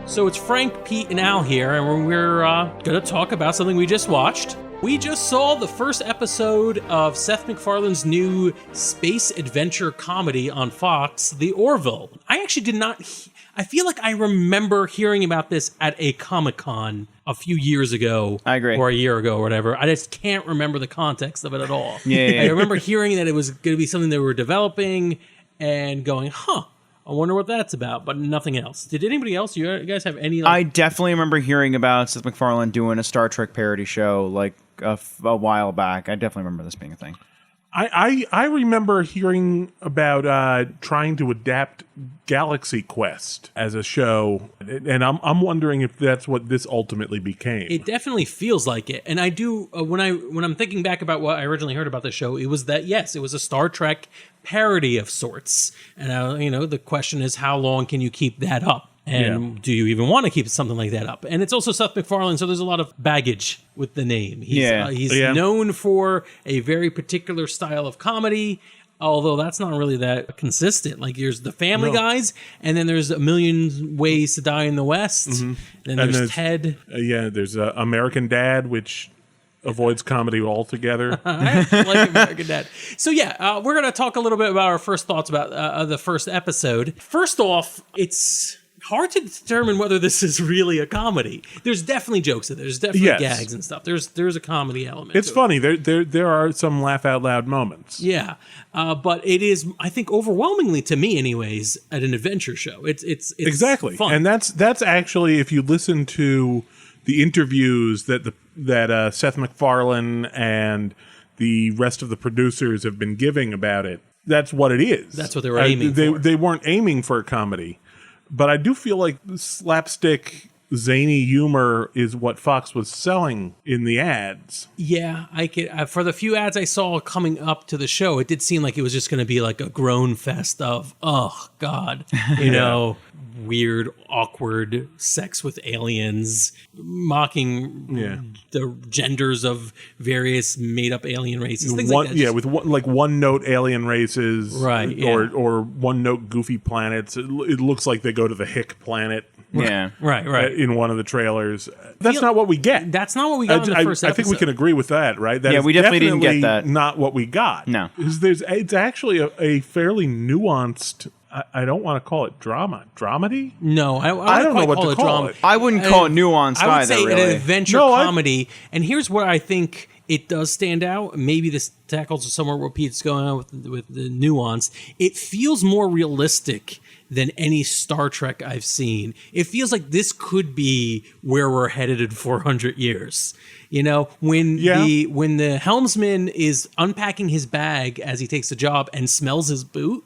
So it's Frank, Pete, and Al here, and we're going to talk about something we just watched. We just saw the first episode of Seth MacFarlane's new space adventure comedy on Fox, The Orville. I actually did not... I feel like I remember hearing about this at a Comic-Con a few years ago. I agree. Or a year ago or whatever. I just can't remember the context of it at all. Yeah. I remember hearing that it was going to be something they were developing and going, I wonder what that's about, but nothing else. Did anybody else? You guys have any... I definitely remember hearing about Seth MacFarlane doing a Star Trek parody show like a while back. I definitely remember this being a thing. I remember hearing about trying to adapt Galaxy Quest as a show, and I'm wondering if that's what this ultimately became. It definitely feels like it, and I do when I'm thinking back about what I originally heard about the show, it was that yes, it was a Star Trek parody of sorts, and the question is how long can you keep that up? And do you even want to keep something like that up? And it's also Seth MacFarlane, so there's a lot of baggage with the name. He's known for a very particular style of comedy, although that's not really that consistent. Like there's the Family Guys, and then there's A Million Ways to Die in the West. Mm-hmm. Then there's Ted. There's American Dad, which avoids comedy altogether. I like American Dad. So we're going to talk a little bit about our first thoughts about the first episode. First off, it's hard to determine whether this is really a comedy. There's definitely jokes in there. There's definitely gags and stuff. There's a comedy element. It's funny. There are some laugh out loud moments. Yeah, but it is, I think, overwhelmingly to me, anyways, an adventure show. It's exactly fun. And that's actually, if you listen to the interviews that Seth MacFarlane and the rest of the producers have been giving about it, that's what it is. That's what they were aiming for. They weren't aiming for a comedy. But I do feel like slapstick, zany humor is what Fox was selling in the ads. Yeah, I could. For the few ads I saw coming up to the show, it did seem like it was just going to be like a groan fest of, oh, God, weird, awkward sex with aliens, mocking the genders of various made-up alien races, things like that. Yeah, with one-note alien races, right? Or one-note goofy planets. It looks like they go to the Hick planet. Yeah, right. In one of the trailers, that's not what we get. That's not what we got in the first episode. I think we can agree with that, right? That we definitely didn't get that. Not what we got. No, it's actually a fairly nuanced. I don't want to call it dramedy. No, I don't know what to call it. I wouldn't call it nuanced either. I would say really. An adventure comedy. And here's where I think it does stand out. Maybe this tackles somewhere where Pete's going on with the nuance. It feels more realistic than any Star Trek I've seen. It feels like this could be where we're headed in 400 years. When the helmsman is unpacking his bag as he takes the job and smells his boot,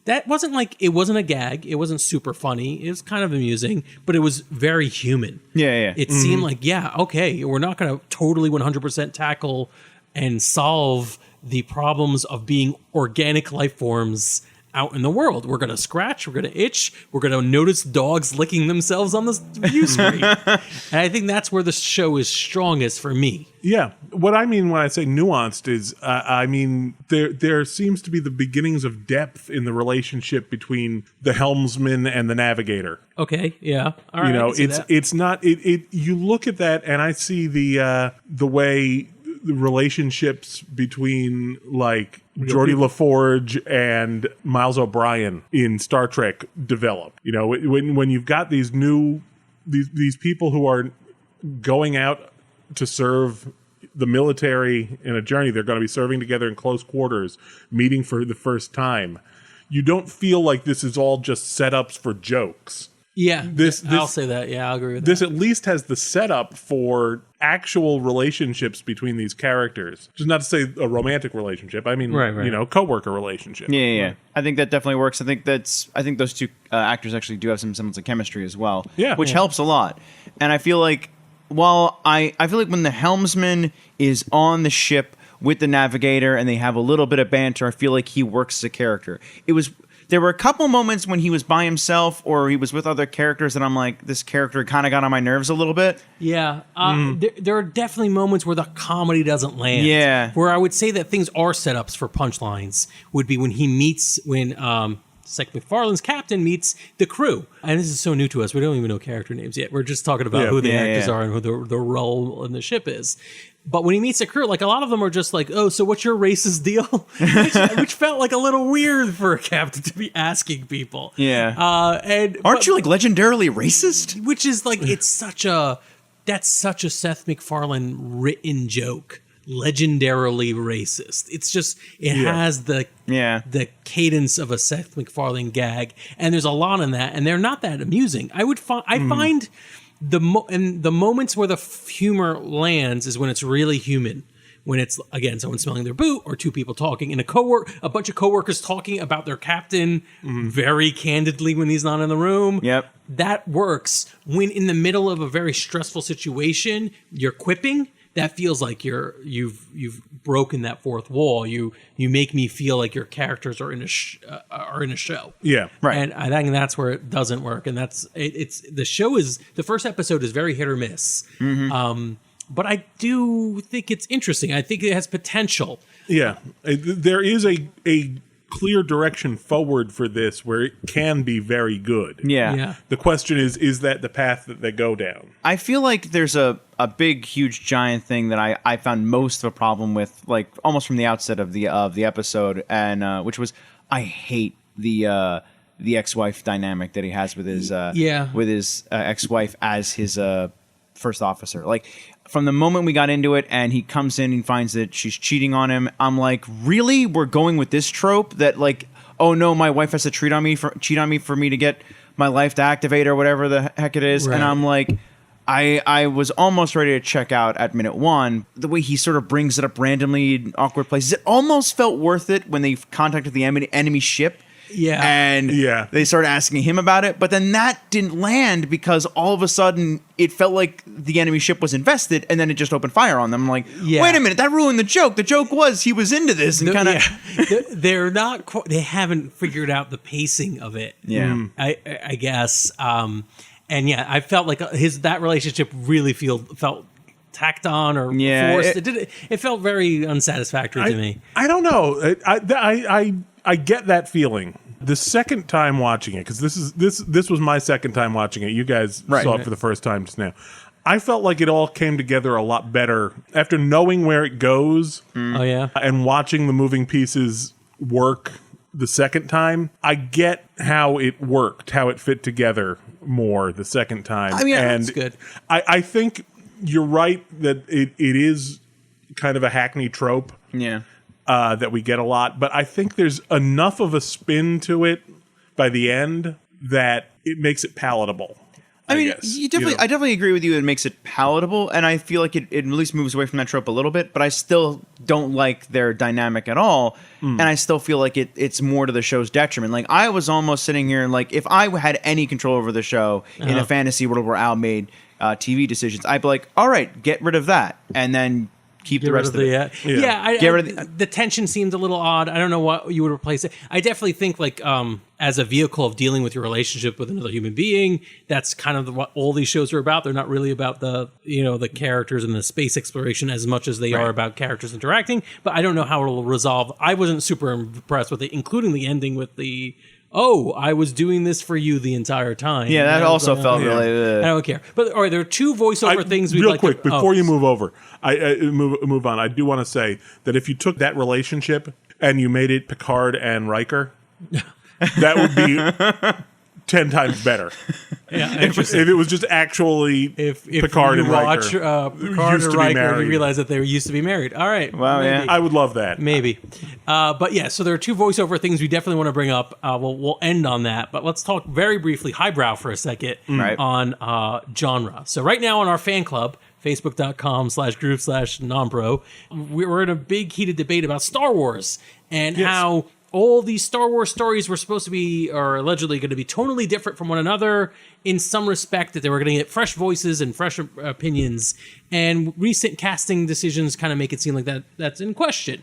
that wasn't it wasn't a gag. It wasn't super funny. It was kind of amusing, but it was very human. Yeah. It seemed like, we're not going to totally 100% tackle and solve the problems of being organic life forms out in the world. We're going to scratch, we're going to itch, we're going to notice dogs licking themselves on the view screen. And I think that's where the show is strongest for me. Yeah. What I mean when I say nuanced is, I mean, there seems to be the beginnings of depth in the relationship between the helmsman and the navigator. Okay. Yeah. All right. It's not, you look at that and I see the way the relationships between Geordie LaForge and Miles O'Brien in Star Trek develop. When you've got these people who are going out to serve the military in a journey, they're going to be serving together in close quarters, meeting for the first time. You don't feel like this is all just setups for jokes. Yeah, I'll say that. Yeah, I'll agree with this. that. At least has the setup for actual relationships between these characters. Just not to say a romantic relationship. I mean, right. Coworker relationship. Yeah. Right. I think that definitely works. I think those two actors actually do have some semblance of chemistry as well. Yeah, which helps a lot. And I feel like I feel like when the helmsman is on the ship with the navigator and they have a little bit of banter, I feel like he works as a character. There were a couple moments when he was by himself or he was with other characters that I'm like, this character kind of got on my nerves a little bit. Yeah. There are definitely moments where the comedy doesn't land. Yeah. Where I would say that things are setups for punchlines would be when he meets, Seth MacFarlane's captain meets the crew. And this is so new to us. We don't even know character names yet. We're just talking about who the actors are and who the role in the ship is. But when he meets the crew, like a lot of them are just like, oh, so what's your racist deal? which felt like a little weird for a captain to be asking people. Yeah. Aren't you like legendarily racist? Which is like, that's such a Seth MacFarlane written joke. Legendarily racist. It's just, it has the cadence of a Seth MacFarlane gag. And there's a lot in that. And they're not that amusing. I find the moments where the humor lands is when it's really human. When it's, again, someone smelling their boot or two people talking and a bunch of coworkers talking about their captain very candidly when he's not in the room. Yep. That works. When in the middle of a very stressful situation, you're quipping, that feels like you've broken that fourth wall. You make me feel like your characters are in a show. Yeah, right. And I think that's where it doesn't work. And the first episode is very hit or miss. But I do think it's interesting. I think it has potential. Yeah, there is a clear direction forward for this where it can be very good. Yeah. The question is that the path that they go down? I feel like there's a big, huge, giant thing that I found most of a problem with, like almost from the outset of the episode, and which was I hate the ex-wife dynamic that he has with his ex-wife as his first officer. Like, from the moment we got into it and he comes in and finds that she's cheating on him, I'm like, really? We're going with this trope that, like, oh no, my wife has to cheat on me for me to get my life to activate or whatever the heck it is. Right. And I'm like, I was almost ready to check out at minute 1. The way he sort of brings it up randomly in awkward places, it almost felt worth it when they contacted the enemy ship. Yeah. And they started asking him about it. But then that didn't land because all of a sudden it felt like the enemy ship was invested and then it just opened fire on them. I'm like, wait a minute, that ruined the joke. The joke was he was into this and kind of... They're not... They haven't figured out the pacing of it. Yeah. I guess. And yeah, I felt like that relationship really felt tacked on or forced. It felt very unsatisfactory to me. I don't know. I get that feeling. The second time watching it, because this was my second time watching it. You guys saw it for the first time just now. I felt like it all came together a lot better after knowing where it goes. Oh yeah, and watching the moving pieces work the second time. I get how it worked, how it fit together more the second time. I mean, that's good. I think you're right that it is kind of a hackney trope. Yeah. That we get a lot, but I think there's enough of a spin to it by the end that it makes it palatable. I mean, guess, I definitely agree with you. It makes it palatable, and I feel like it at least moves away from that trope a little bit. But I still don't like their dynamic at all, and I still feel like it's more to the show's detriment. Like I was almost sitting here and like, if I had any control over the show in a fantasy world where Al made TV decisions, I'd be like, all right, get rid of that, and then keep the rest of it. The tension seemed a little odd. I don't know what you would replace it. I definitely think like as a vehicle of dealing with your relationship with another human being, that's kind of what all these shows are about. They're not really about the characters and the space exploration as much as they are about characters interacting. But I don't know how it'll resolve. I wasn't super impressed with it, including the ending with the I was doing this for you the entire time. Yeah, that also felt really... I don't care. But all right, there are two voiceover things we'd real like quick, to... before you move over, I move on, I do want to say that if you took that relationship and you made it Picard and Riker, that would be 10 times better. Yeah, if it was just actually if Picard and Riker. Picard and Riker, you realize that they used to be married. All right. Wow, maybe. I would love that. Maybe. But yeah, so there are two voiceover things we definitely want to bring up. We'll end on that. But let's talk very briefly, highbrow for a second, on genre. So right now on our fan club, facebook.com/group/nonpro, we're in a big heated debate about Star Wars and how all these Star Wars stories were supposed to be, or allegedly going to be, tonally different from one another in some respect, that they were going to get fresh voices and fresh opinions. And recent casting decisions kind of make it seem like that's in question.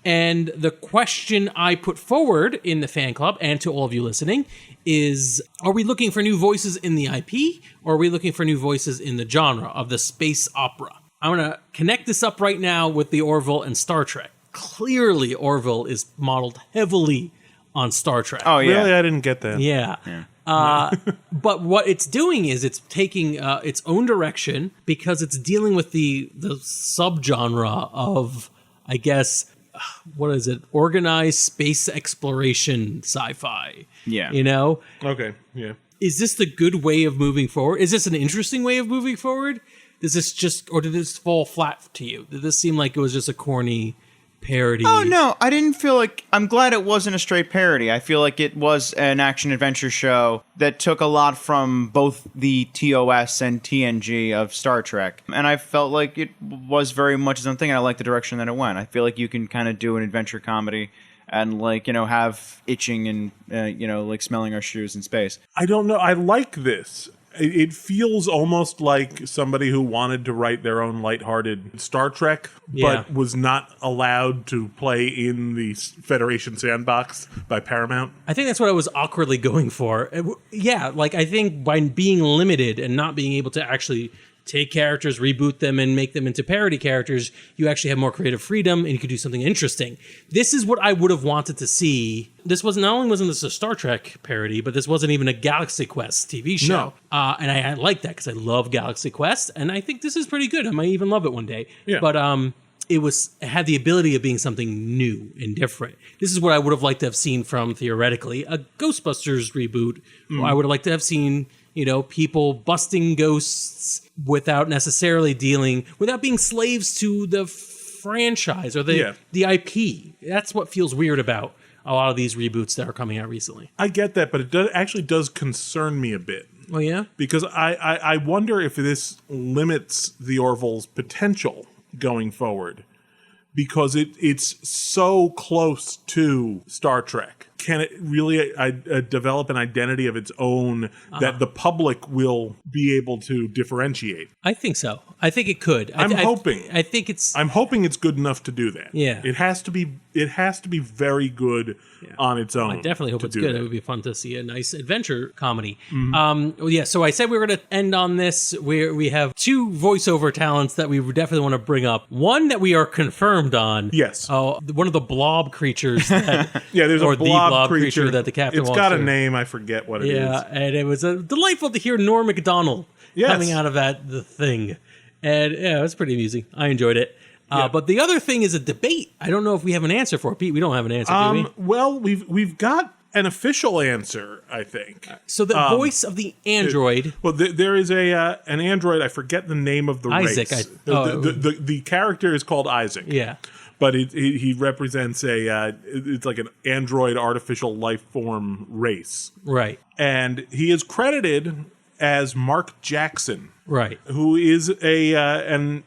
And the question I put forward in the fan club and to all of you listening is, are we looking for new voices in the IP, or are we looking for new voices in the genre of the space opera? I'm going to connect this up right now with the Orville and Star Trek. Clearly, Orville is modeled heavily on Star Trek. Oh yeah. Really, I didn't get that. Yeah. But what it's doing is it's taking its own direction because it's dealing with the subgenre of, I guess, what is it? Organized space exploration sci-fi. Yeah. You know? Okay. Yeah. Is this the good way of moving forward? Is this an interesting way of moving forward? Does this just, or did this fall flat to you? Did this seem like it was just a corny parody? Oh no, I didn't feel like. I'm glad it wasn't a straight parody. I feel like it was an action adventure show that took a lot from both the TOS and TNG of Star Trek, and I felt like it was very much its own thing. And I like the direction that it went. I feel like you can kind of do an adventure comedy and have itching and like smelling our shoes in space. I don't know. I like this. It feels almost like somebody who wanted to write their own lighthearted Star Trek, but was not allowed to play in the Federation sandbox by Paramount. I think that's what I was awkwardly going for. Yeah, like I think by being limited and not being able to actually take characters, reboot them, and make them into parody characters, you actually have more creative freedom and you could do something interesting. This is what I would have wanted to see. This was not only wasn't this a Star Trek parody, but this wasn't even a Galaxy Quest TV show. No. And I like that because I love Galaxy Quest, and I think this is pretty good. I might even love it one day. Yeah. But it had the ability of being something new and different. This is what I would have liked to have seen from, theoretically, a Ghostbusters reboot. I would have liked to have seen people busting ghosts without necessarily without being slaves to the franchise or the IP. That's what feels weird about a lot of these reboots that are coming out recently. I get that, but it actually does concern me a bit. Oh, yeah? Because I wonder if this limits the Orville's potential going forward. Because it's so close to Star Trek. Can it really develop an identity of its own that the public will be able to differentiate? I think so. I think it could. I'm hoping. I think it's. I'm hoping it's good enough to do that. Yeah. It has to be. It has to be very good on its own. I definitely hope it's good. It would be fun to see a nice adventure comedy. Mm-hmm. So I said we were going to end on this. We have two voiceover talents that we definitely want to bring up. One that we are confirmed on. Yes. One of the blob creatures. That, there's or a blob the blob creature that the captain It's wants got a to. name. I forget what it is. Yeah, and it was delightful to hear Norm Macdonald coming out of the thing. And yeah, it was pretty amusing. I enjoyed it. But the other thing is a debate. I don't know if we have an answer for it. Pete, we don't have an answer, do we? Well, we've got an official answer, I think. So the voice of the android... there is an android. I forget the name of the Isaac. race. The character is called Isaac. Yeah. But he represents it's like an android artificial life form race. Right. And he is credited as Mark Jackson. Right. Who is a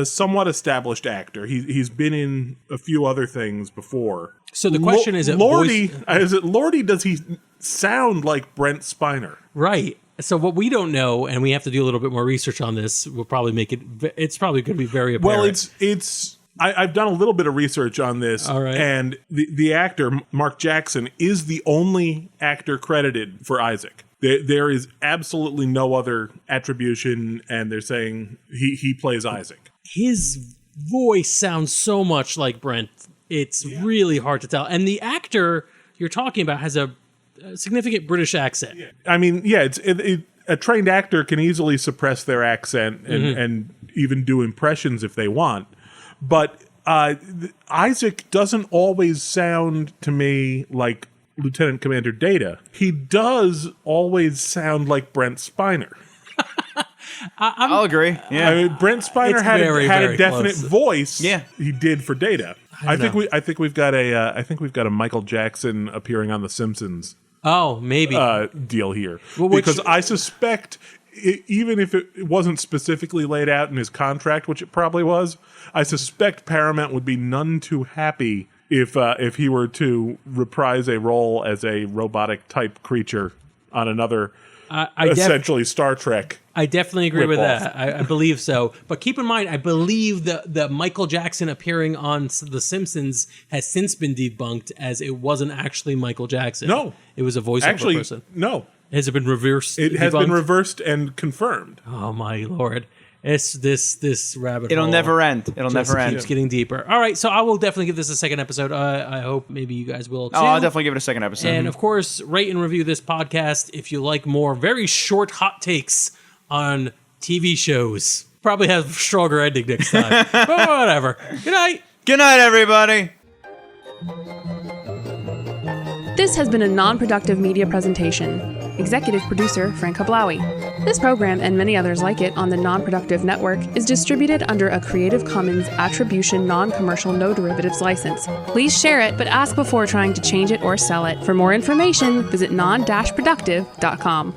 somewhat established actor. He's been in a few other things before. So the question is, Lordy, does he sound like Brent Spiner? Right. So what we don't know, and we have to do a little bit more research on this, will probably make it's probably going to be very apparent. Well, I've done a little bit of research on this, all right. And the actor, Mark Jackson, is the only actor credited for Isaac. There is absolutely no other attribution, and they're saying he plays Isaac. His voice sounds so much like Brent. It's really hard to tell. And the actor you're talking about has a significant British accent. Yeah. I mean, a trained actor can easily suppress their accent and even do impressions if they want. But Isaac doesn't always sound to me like Lieutenant Commander Data. He does always sound like Brent Spiner. I'll agree. Yeah, I mean, Brent Spiner had a definite close. voice. Yeah, he did for Data. I think we've got a Michael Jackson appearing on The Simpsons. Oh, maybe deal here, because I suspect. Even if it wasn't specifically laid out in his contract, which it probably was, I suspect Paramount would be none too happy if he were to reprise a role as a robotic type creature on another essentially Star Trek. I definitely agree with rip-off. that. I believe so. But keep in mind, I believe the Michael Jackson appearing on The Simpsons has since been debunked as it wasn't actually Michael Jackson. No. It was a voiceover person. No. Has it been reversed? It has been reversed and confirmed. Oh, my Lord. It's this rabbit It'll hole. never end. It'll Just never end. keeps getting deeper. All right, so I will definitely give this a second episode. I hope maybe you guys will too. Oh, I'll definitely give it a second episode. And of course, rate and review this podcast if you like more very short hot takes on TV shows. Probably have a stronger ending next time. But whatever. Good night. Good night, everybody. This has been a non-productive media presentation. Executive producer Frank Hablawi. This program and many others like it on the Non-Productive Network is distributed under a Creative Commons Attribution Non-Commercial No Derivatives license. Please share it, but ask before trying to change it or sell it. For more information, visit non-productive.com.